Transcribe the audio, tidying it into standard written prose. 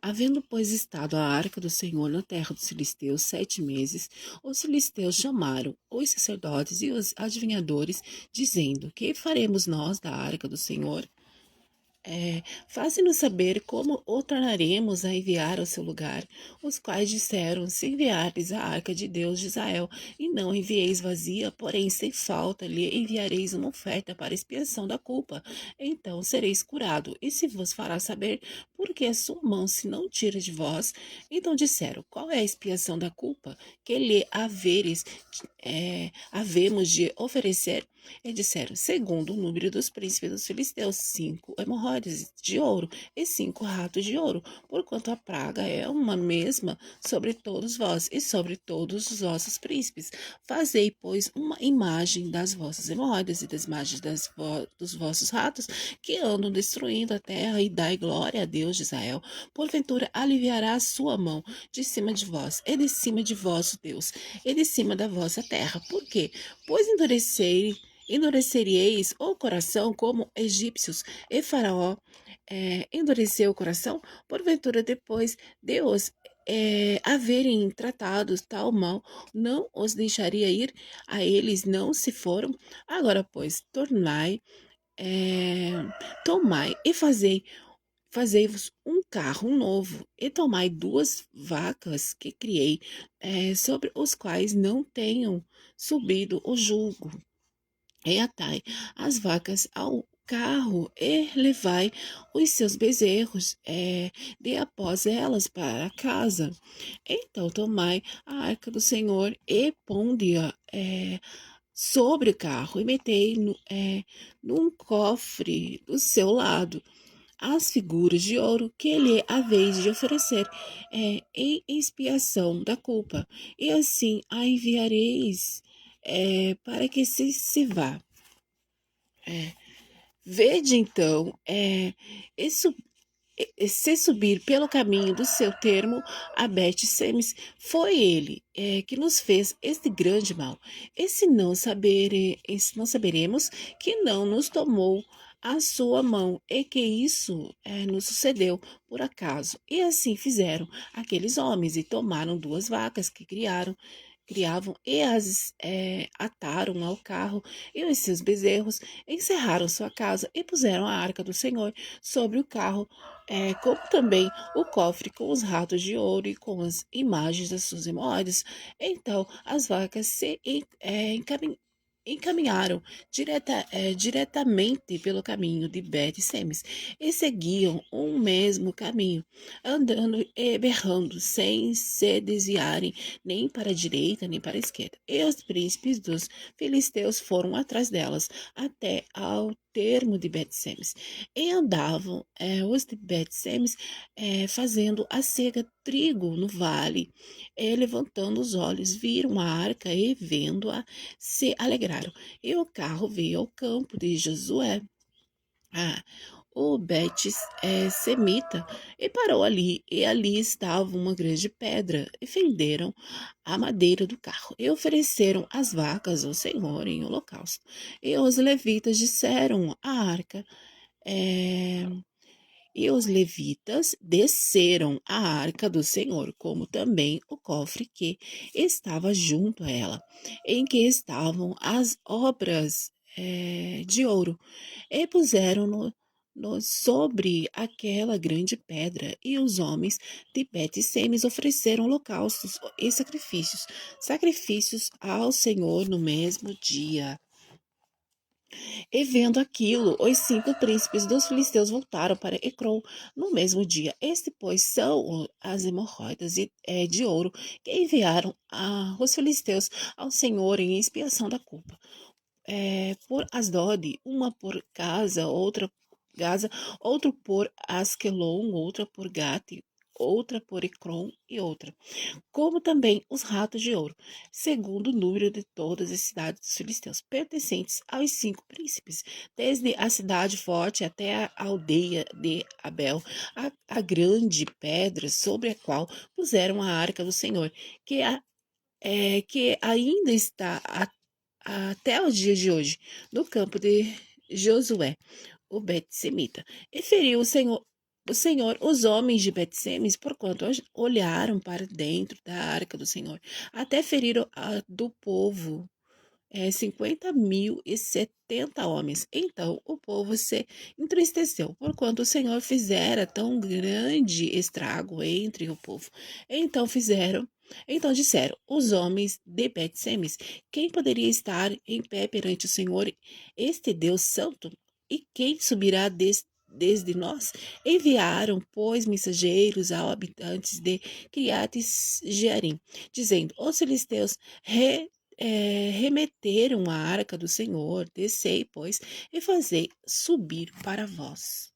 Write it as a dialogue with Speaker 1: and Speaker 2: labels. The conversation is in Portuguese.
Speaker 1: Havendo, pois, estado a arca do Senhor na terra dos filisteus 7 meses, os filisteus chamaram os sacerdotes e os adivinhadores, dizendo: Que faremos nós da arca do Senhor? Faze-nos saber como o tornaremos a enviar ao seu lugar. Os quais disseram: Se enviares a arca de Deus de Israel, e não envieis vazia, porém sem falta, lhe enviareis uma oferta para expiação da culpa. Então sereis curado. E se vos fará saber, porque a sua mão se não tira de vós? Então disseram: Qual é a expiação da culpa que lhe havemos de oferecer? E disseram: Segundo o número dos príncipes dos filisteus, 5 hemorroides de ouro e 5 ratos de ouro, porquanto a praga é uma mesma sobre todos vós e sobre todos os vossos príncipes. Fazei, pois, uma imagem das vossas hemorroidas e das imagens dos vossos ratos, que andam destruindo a terra, e dai glória a Deus de Israel. Porventura aliviará a sua mão de cima de vós, e de cima de vosso Deus, e de cima da vossa terra. Por quê? Pois endureceríeis o coração como egípcios, e Faraó endureceu o coração, porventura depois de os haverem tratado tal mal, não os deixaria ir, a eles não se foram. Agora, pois, é, tomai e fazei-vos um carro novo, e tomai 2 vacas que criei, sobre os quais não tenham subido o jugo, e atai as vacas ao carro, e levai os seus bezerros de após elas para casa. Então tomai a arca do Senhor e ponde-a sobre o carro, e metei num cofre do seu lado as figuras de ouro que lhe haveis de oferecer em expiação da culpa, e assim a enviareis para que se vá. É, Vede então, se subir pelo caminho do seu termo a Bet-Semes, foi ele que nos fez este grande mal. E se não saberemos que não nos tomou a sua mão, e que isso nos sucedeu por acaso. E assim fizeram aqueles homens, e tomaram 2 vacas que criavam, e as ataram ao carro e os seus bezerros, encerraram sua casa, e puseram a arca do Senhor sobre o carro, como também o cofre com os ratos de ouro e com as imagens das suas hemorroidas. Então as vacas se encaminharam diretamente pelo caminho de Bet-Semes, e seguiam o mesmo caminho, andando e berrando, sem se desviarem nem para a direita nem para a esquerda. E os príncipes dos filisteus foram atrás delas até ao termo de Bet-Semes, e andavam os de Bet-Semes fazendo a cega trigo no vale, levantando os olhos, viram a arca, e vendo-a se alegraram. E o carro veio ao campo de Josué, ah, o Semita, e parou ali, e ali estava uma grande pedra, e fenderam a madeira do carro, e ofereceram as vacas ao Senhor em holocausto. E os levitas disseram à arca, eh, e os levitas desceram a arca do Senhor, como também o cofre que estava junto a ela, em que estavam as obras de ouro, e puseram-no sobre aquela grande pedra. E os homens de Bet-Semes ofereceram holocaustos e sacrifícios ao Senhor no mesmo dia. E vendo aquilo, os 5 príncipes dos filisteus voltaram para Ecrom no mesmo dia. Este, pois, são as hemorroidas de ouro que enviaram os filisteus ao Senhor em expiação da culpa. Por Asdod, uma por Gaza, outro por Askelon, outra por Gate, outra por Ecrom e outra, como também os ratos de ouro, segundo o número de todas as cidades dos filisteus, pertencentes aos 5 príncipes, desde a cidade forte até a aldeia de Abel, a grande pedra sobre a qual puseram a arca do Senhor, que ainda está até os dias de hoje, no campo de Josué, o Bet-Semita. E feriu o Senhor. o Senhor, os homens de Bet-Semes, porquanto olharam para dentro da arca do Senhor, até feriram a do povo 50.070 homens. Então o povo se entristeceu, porquanto o Senhor fizera tão grande estrago entre o povo. Então fizeram, então disseram os homens de Bet-Semes: quem poderia estar em pé perante o Senhor, este Deus santo? E quem subirá desde nós? Enviaram, pois, mensageiros aos habitantes de Criates-Jearim, dizendo: os filisteus remeteram a arca do Senhor, descei, pois, e fazei subir para vós.